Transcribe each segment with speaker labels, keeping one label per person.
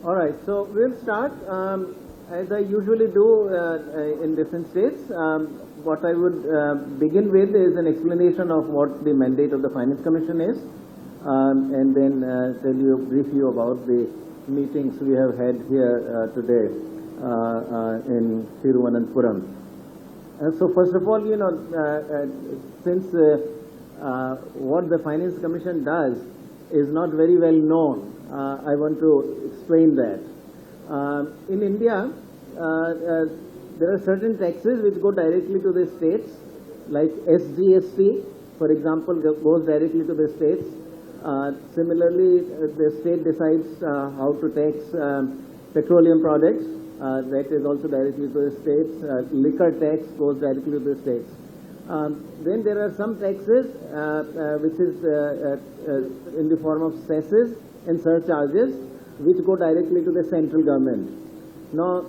Speaker 1: All right, so we'll start. As I usually do in different states, what I would begin with is an explanation of what the mandate of the Finance Commission is, and then brief you about the meetings we have had here today in Thiruvananthapuram. So first of all, since what the Finance Commission does is not very well known, I want to explain that. In India, there are certain taxes which go directly to the states, like SGST, for example, goes directly to the states. Similarly, the state decides how to tax petroleum products. That is also directly to the states. Liquor tax goes directly to the states. Then there are some taxes which is in the form of cesses and surcharges, which go directly to the central government. Now,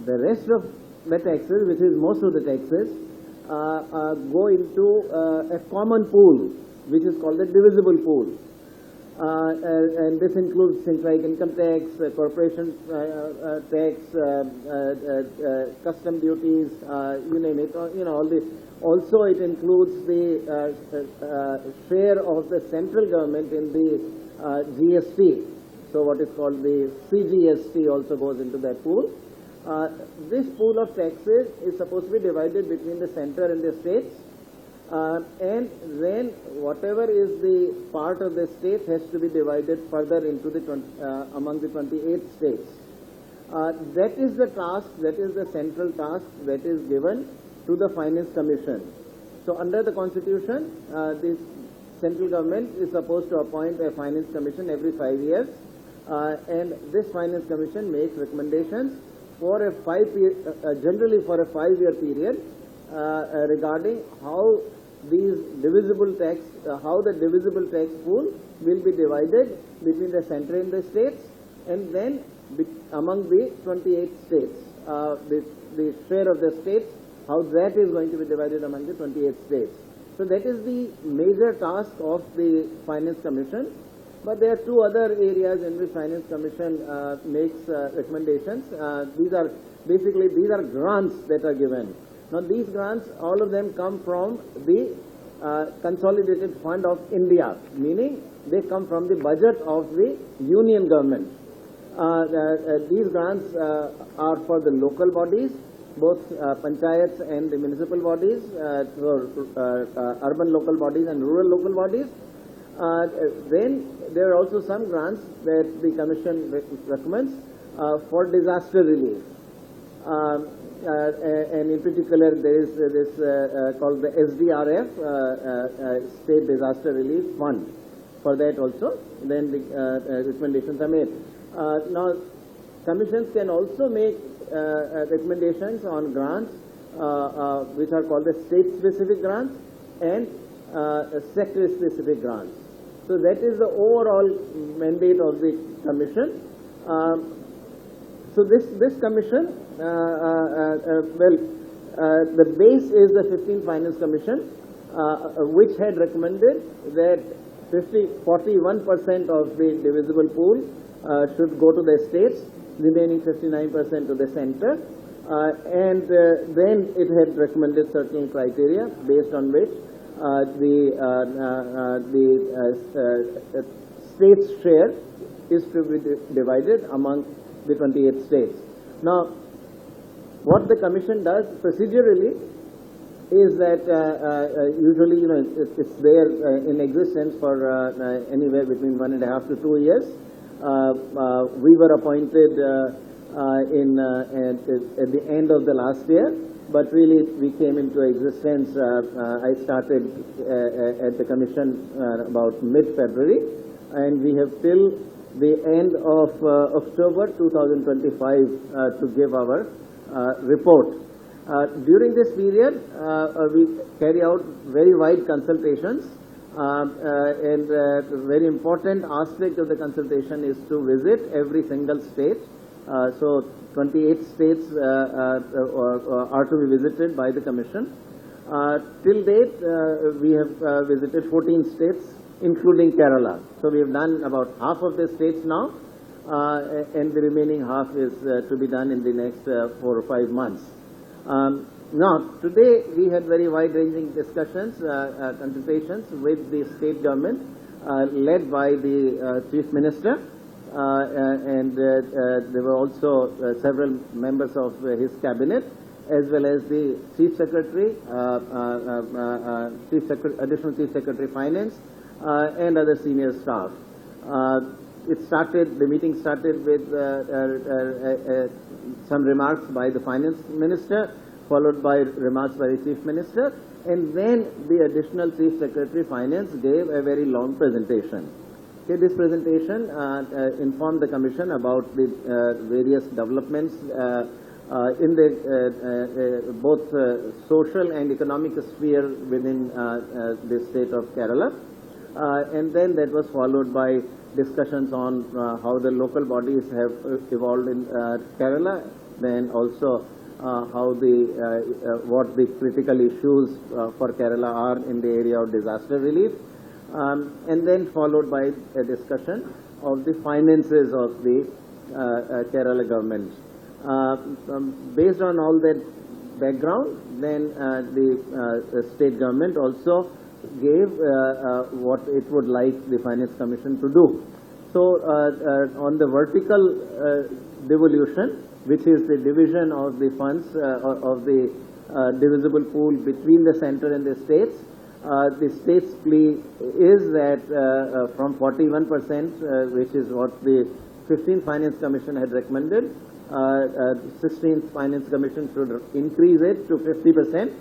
Speaker 1: the rest of the taxes, which is most of the taxes, go into a common pool, which is called the divisible pool. And this includes things like income tax, corporation tax, custom duties, you name it. All the. Also, it includes the share of the central government in the GST. So, what is called the CGST also goes into that pool. This pool of taxes is supposed to be divided between the center and the states. And then whatever is the part of the state has to be divided further into the among the 28 states. That is the task, that is the central task that is given to the Finance Commission. So under the Constitution, the central government is supposed to appoint a Finance Commission every 5 years, and this Finance Commission makes recommendations for a generally for a 5-year period regarding how these divisible tax, how the divisible tax pool will be divided between the center and the states, and then among the 28 states, the share of the states, how that is going to be divided among the 28 states. So that is the major task of the Finance Commission. But there are two other areas in which Finance Commission makes recommendations. These are grants that are given. Now these grants, all of them come from the Consolidated Fund of India, meaning they come from the budget of the Union government. These grants are for the local bodies, both panchayats and the municipal bodies, urban local bodies and rural local bodies. Then there are also some grants that the Commission recommends for disaster relief. And in particular, there is this called the SDRF, State Disaster Relief Fund. For that also, then the recommendations are made. Now, commissions can also make recommendations on grants which are called the state-specific grants and sector-specific grants. So that is the overall mandate of the Commission. So this Commission, the base is the 15th Finance Commission, which had recommended that 41% of the divisible pool should go to the states, remaining 59% to the center, and then it had recommended certain criteria based on which the state's share is to be divided among the 28 states. Now, what the Commission does procedurally is that usually, it's there in existence for anywhere between 1.5 to 2 years. We were appointed at the end of the last year, but really we came into existence. I started at the Commission about mid-February, and we have till the end of October 2025 to give our report. During this period, we carry out very wide consultations, and a very important aspect of the consultation is to visit every single state. So 28 states are to be visited by the Commission. Till date, we have visited 14 states, including Kerala. So we have done about half of the states now. and the remaining half is to be done in the next 4 or 5 months. Now, today we had very wide-ranging discussions, consultations with the state government, led by the Chief Minister, and there were also several members of his cabinet, as well as the Chief Secretary, Additional Chief Secretary Finance, and other senior staff. The meeting started with some remarks by the Finance Minister, followed by remarks by the Chief Minister, and then the Additional Chief Secretary Finance gave a very long presentation. Okay, this presentation informed the Commission about the various developments in the both social and economic sphere within the state of Kerala, and then that was followed by discussions on how the local bodies have evolved in Kerala, then also how what the critical issues for Kerala are in the area of disaster relief, and then followed by a discussion of the finances of the Kerala government. Based on all that background, then the state government also gave what it would like the Finance Commission to do. So on the vertical devolution, which is the division of the funds of the divisible pool between the center and the state's plea is that from 41%, which is what the 15th Finance Commission had recommended, 16th Finance Commission should increase it to 50%.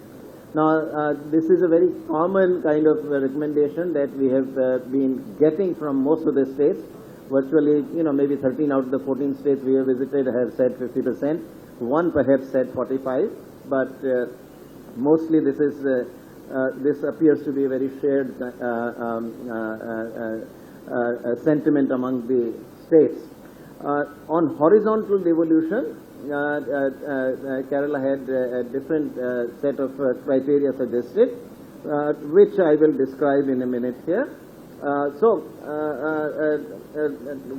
Speaker 1: Now, this is a very common kind of recommendation that we have been getting from most of the states. Virtually, maybe 13 out of the 14 states we have visited have said 50%. One perhaps said 45%, but mostly this appears to be a very shared sentiment among the states. On horizontal devolution, Kerala had a different set of criteria suggested, which I will describe in a minute here.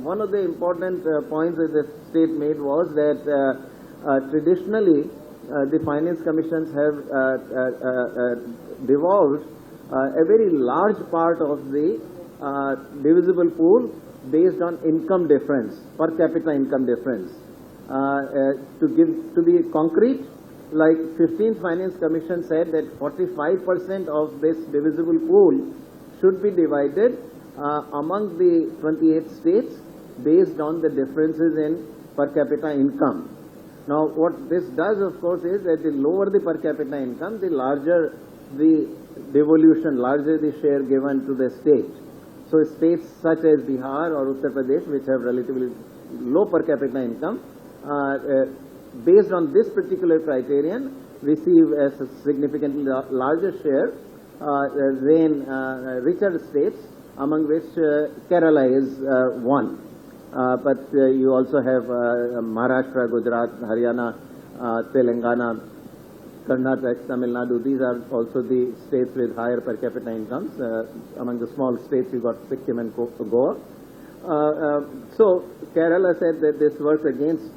Speaker 1: One of the important points that the state made was that traditionally the finance commissions have devolved a very large part of the divisible pool based on income difference, per capita income difference. To be concrete, like 15th Finance Commission said that 45% of this divisible pool should be divided among the 28 states based on the differences in per capita income. Now, what this does, of course, is that the lower the per capita income, the larger the devolution, larger the share given to the state. So, states such as Bihar or Uttar Pradesh, which have relatively low per capita income, based on this particular criterion, receive a significantly larger share than richer states, among which Kerala is one. But you also have Maharashtra, Gujarat, Haryana, Telangana, Karnataka, Tamil Nadu. These are also the states with higher per capita incomes. Among the small states, you got Sikkim and Goa. So Kerala said that this works against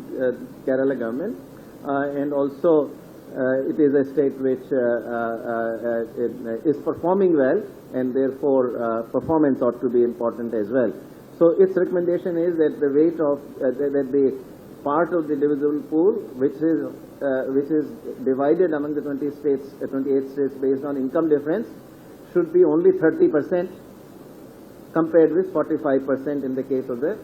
Speaker 1: Kerala government, and also it is a state which is performing well, and therefore performance ought to be important as well. So its recommendation is that the weight of that the part of the divisible pool which is divided among the 28 states based on income difference should be only 30%, compared with 45% in the case of the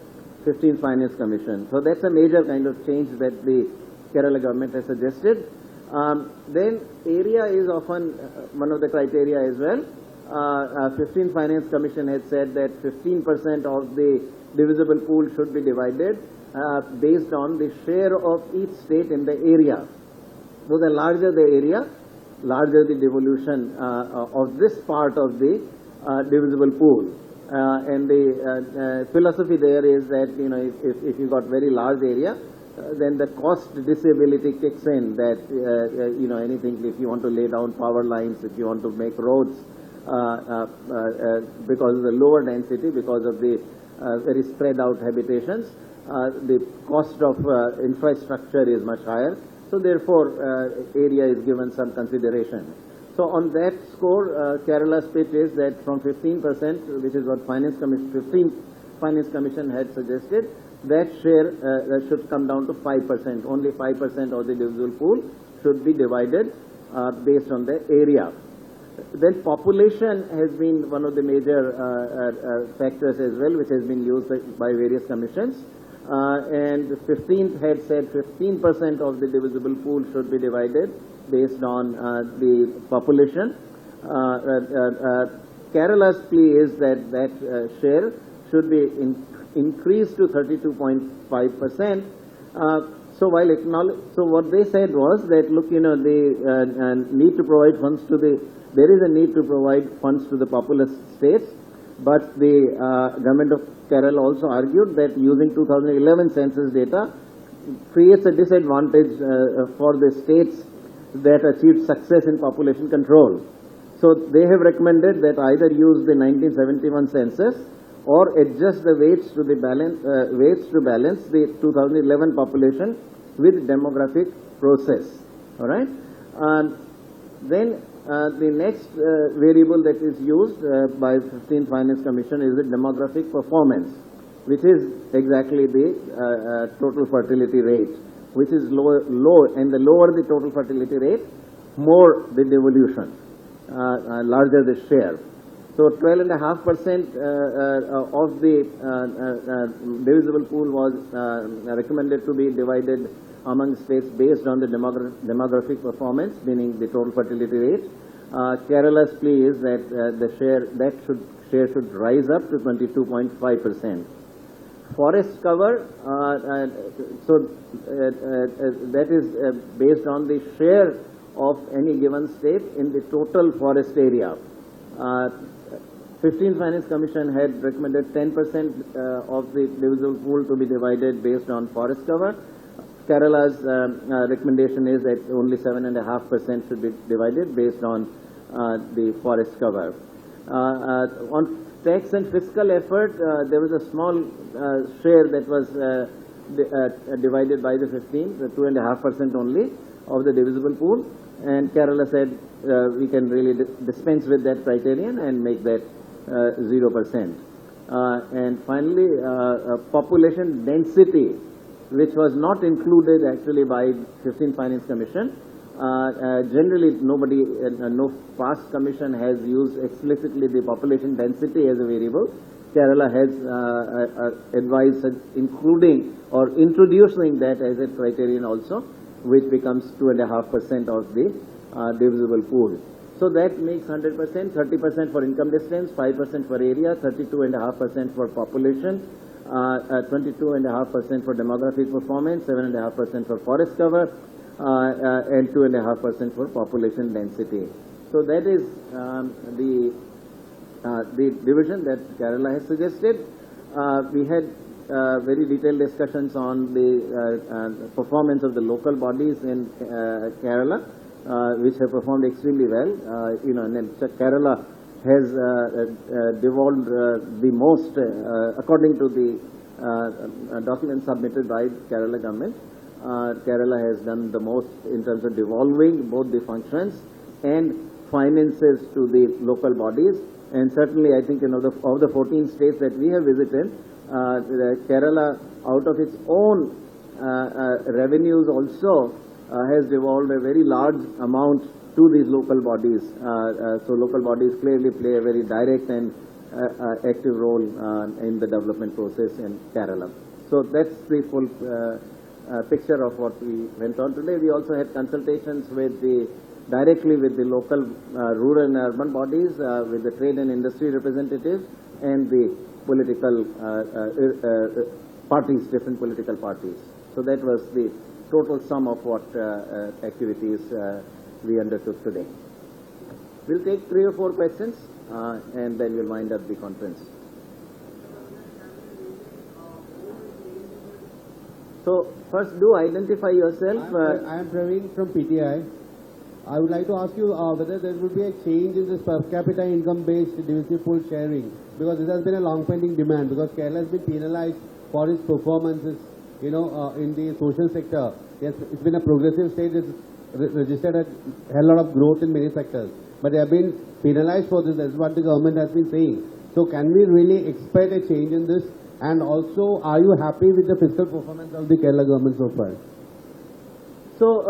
Speaker 1: 15th Finance Commission. So that's a major kind of change that the Kerala government has suggested. Then area is often one of the criteria as well. 15th Finance Commission had said that 15% of the divisible pool should be divided based on the share of each state in the area. So the larger the area, larger the devolution of this part of the divisible pool. And the philosophy there is that, if you got very large area, then the cost disability kicks in, that, anything, if you want to lay down power lines, if you want to make roads, because of the lower density, because of the very spread out habitations, the cost of infrastructure is much higher. So therefore, area is given some consideration. So on that score, Kerala's pitch is that from 15%, which is what Finance Commission had suggested, that share should come down to 5%. Only 5% of the divisible pool should be divided based on the area. Then population has been one of the major factors as well, which has been used by various commissions. And the 15th had said 15% of the divisible pool should be divided based on the population. Kerala's plea is that share should be increased to 32.5%. So what they said was that, look, they need to provide funds to there is a need to provide funds to the populous states, but the government of Kerala also argued that using 2011 census data creates a disadvantage for the states that achieved success in population control. So they have recommended that either use the 1971 census or adjust the weights to balance the 2011 population with demographic process. All right. Then the next variable that is used by 15th Finance Commission is the demographic performance, which is exactly the total fertility rate, which is low, and the lower the total fertility rate, more the devolution, larger the share. So 12.5% of the divisible pool was recommended to be divided among states based on the demographic performance, meaning the total fertility rate. Kerala's plea is that the share should rise up to 22.5%. Forest cover, that is based on the share of any given state in the total forest area. 15th Finance Commission had recommended 10% of the divisible pool to be divided based on forest cover. Kerala's recommendation is that only 7.5% should be divided based on the forest cover. On tax and fiscal effort, there was a small share that was divided by the 15th, 2.5% only of the divisible pool, and Kerala said we can really dispense with that criterion and make that 0%. And finally, population density, which was not included actually by 15th Finance Commission. Generally, no past commission has used explicitly the population density as a variable. Kerala has advised including or introducing that as a criterion also, which becomes 2.5% of the divisible pool. So that makes 100%, 30% for income distance, 5% for area, 32.5% for population, 22.5% for demographic performance, 7.5% for forest cover, and 2.5% for population density. So that is the division that Kerala has suggested. We had very detailed discussions on the performance of the local bodies in Kerala, which have performed extremely well. And Kerala has devolved the most, according to the document submitted by Kerala government. Kerala has done the most in terms of devolving both the functions and finances to the local bodies. And certainly, I think of the 14 states that we have visited, Kerala, out of its own revenues also, has devolved a very large amount to these local bodies. So local bodies clearly play a very direct and active role in the development process in Kerala. So that's the full picture of what we went on today. We also had consultations directly with the local rural and urban bodies, with the trade and industry representatives, and the political parties, different political parties. So that was the total sum of what activities we undertook today. We'll take 3 or 4 questions, and then we'll wind up the conference. So first, do identify yourself.
Speaker 2: I am Praveen from PTI. I would like to ask you whether there will be a change in this per capita income-based divisible pool sharing, because this has been a long-pending demand, because Kerala has been penalized for its performances, in the social sector. Yes, it's been a progressive state. It's registered a hell lot of growth in many sectors. But they have been penalized for this. That's what the government has been saying. So can we really expect a change in this? And also, are you happy with the fiscal performance of the Kerala government so far?
Speaker 1: So,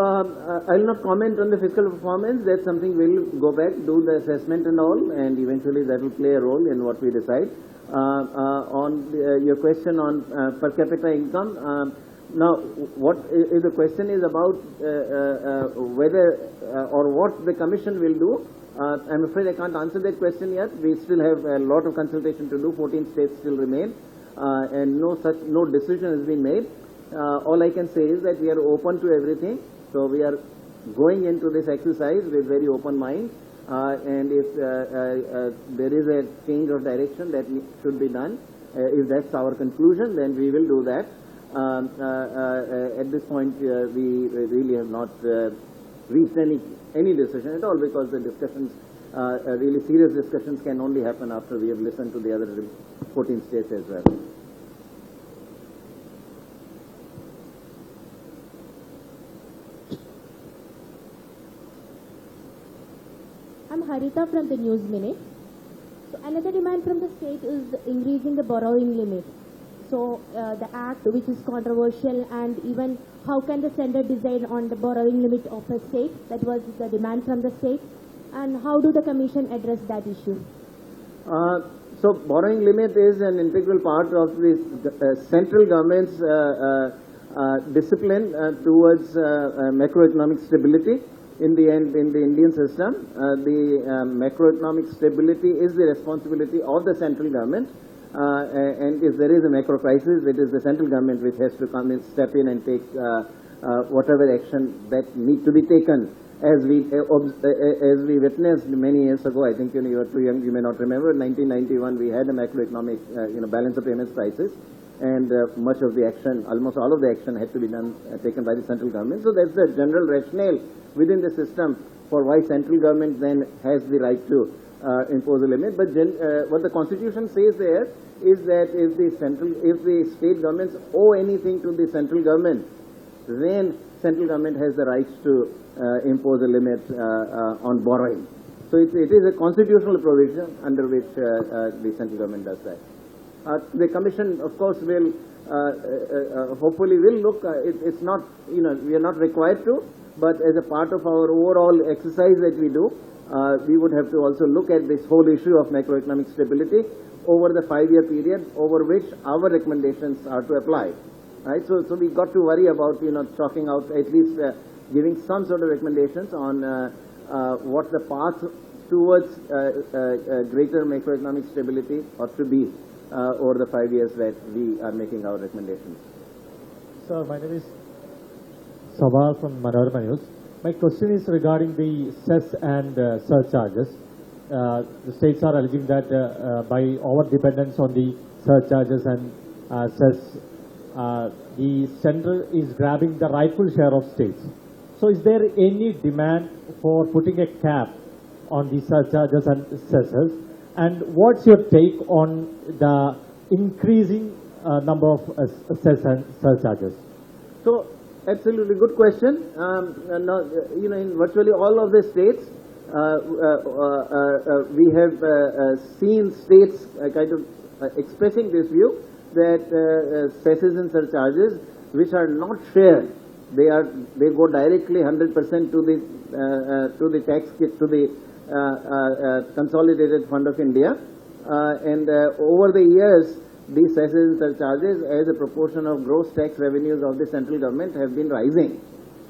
Speaker 1: I will not comment on the fiscal performance. That's something we'll go back, do the assessment and all, and eventually that will play a role in what we decide. On your question on per capita income, now what if the question is about whether or what the commission will do, I'm afraid I can't answer that question yet. We still have a lot of consultation to do. 14 states still remain, and no decision has been made. All I can say is that we are open to everything. So we are going into this exercise with very open mind. And if there is a change of direction that should be done, if that's our conclusion, then we will do that. At this point, we really have not reached any decision at all, because the discussions, really serious discussions, can only happen after we have listened to the other 14 states as well.
Speaker 3: I'm Harita from the News Minute. So another demand from the state is increasing the borrowing limit. So the act, which is controversial, and even how can the center decide on the borrowing limit of a state? That was the demand from the state. And how do the commission address that issue?
Speaker 1: So borrowing limit is an integral part of the central government's discipline towards macroeconomic stability. In the end, in the Indian system, the macroeconomic stability is the responsibility of the central government. And if there is a macro crisis, it is the central government which has to come in, step in, and take whatever action that need to be taken. As we witnessed many years ago, I think you are too young, you may not remember. In 1991, we had a macroeconomic balance of payments crisis, and much of the action, almost all of the action, had to be taken by the central government. So that's the general rationale within the system for why central government then has the right to impose a limit. But what the constitution says there is that if the state governments owe anything to the central government, then central government has the right to impose a limit on borrowing. So it is a constitutional provision under which the central government does that. The commission, of course, will hopefully will look. It's not, we are not required to, but as a part of our overall exercise that we do, we would have to also look at this whole issue of macroeconomic stability over the 5-year period over which our recommendations are to apply. Right? So we got to worry about, chalking out, at least giving some sort of recommendations on what the path towards greater macroeconomic stability ought to be over the 5 years that we are making our recommendations.
Speaker 4: Sir, my name is Sabal from Malayalam News. My question is regarding the cess and surcharges. The states are alleging that by over dependence on the surcharges and cess, the central is grabbing the rightful share of states. So is there any demand for putting a cap on the surcharges and cesses? And what's your take on the increasing number of cess and surcharges?
Speaker 1: So, absolutely good question. Now, in virtually all of the states, we have seen states kind of expressing this view that cesses and surcharges, which are not shared, they go directly 100% to the tax kit, to the Consolidated Fund of India, and over the years, these cesses and surcharges as a proportion of gross tax revenues of the central government have been rising.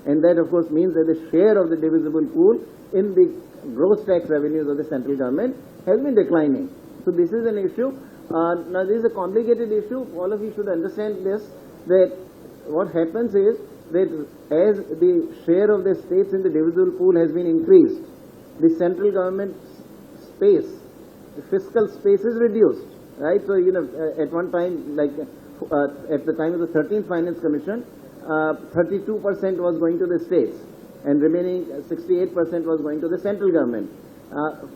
Speaker 1: And that, of course, means that the share of the divisible pool in the gross tax revenues of the central government has been declining. So this is an issue. Now, this is a complicated issue. All of you should understand this, that what happens is that as the share of the states in the divisible pool has been increased, the central government space, the fiscal space is reduced. Right, so at one time, like at the time of the 13th Finance Commission, 32% was going to the states, and remaining 68% was going to the central government.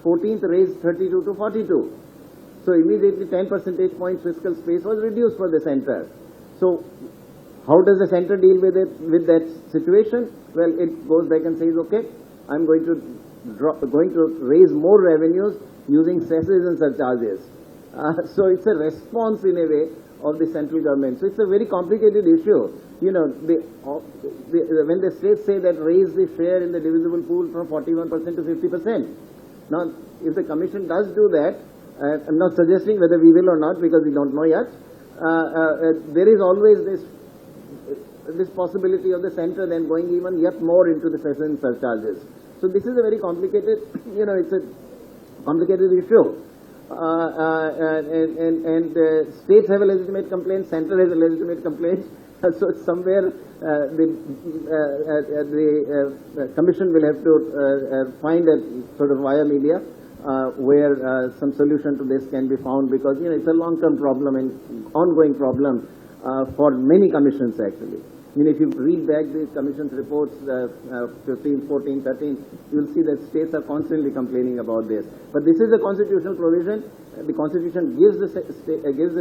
Speaker 1: 14th raised 32 to 42. So immediately 10 percentage points fiscal space was reduced for the center. So how does the center deal with it, with that situation? Well, it goes back and says, okay, I'm going to raise more revenues using cesses and surcharges. So it's a response in a way of the central government. So it's a very complicated issue. You know, when the states say that raise the share in the divisible pool from 41% to 50%. Now, if the commission does do that, I'm not suggesting whether we will or not because we don't know yet. There is always this possibility of the center then going even yet more into the cesses and surcharges. So this is a very complicated, you know, it's a complicated issue. States have a legitimate complaint, center has a legitimate complaint. So somewhere the commission will have to find a sort of via media where some solution to this can be found, because you know it's a long-term problem and ongoing problem for many commissions actually. I mean, if you read back the commission's reports, 15, 14, 13, you'll see that states are constantly complaining about this. But this is a constitutional provision. The Constitution gives the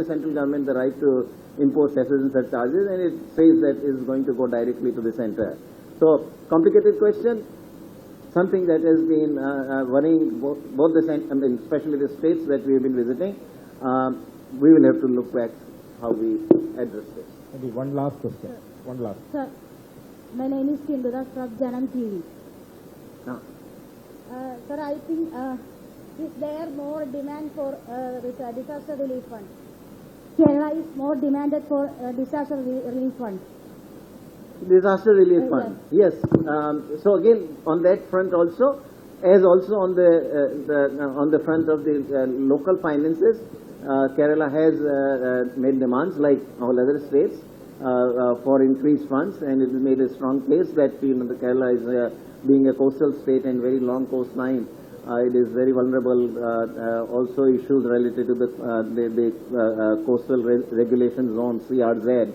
Speaker 1: central government the right to impose cesses and surcharges, and it says that it is going to go directly to the center. So, complicated question, something that has been worrying both the especially the states that we have been visiting. We will have to look back how we address this.
Speaker 4: Maybe one last question. One last.
Speaker 3: Sir, my name is Kindura from Janam TV. Sir, I think is there more demand for disaster relief fund? Kerala is more demanded for disaster relief fund.
Speaker 1: Disaster relief fund, yes. So again, on that front also, as also on the front of the local finances, Kerala has made demands like all other states for increased funds, and it has made a strong case that the Kerala is being a coastal state and very long coastline. It is very vulnerable. Also issues related to the coastal regulation zone (CRZ),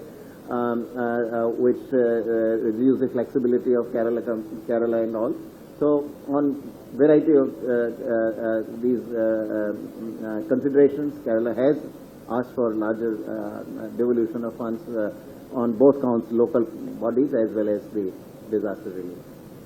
Speaker 1: which reduce the flexibility of Kerala and all. So on variety of these considerations, Kerala has asked for larger devolution of funds on both counts, local bodies as well as the disaster relief.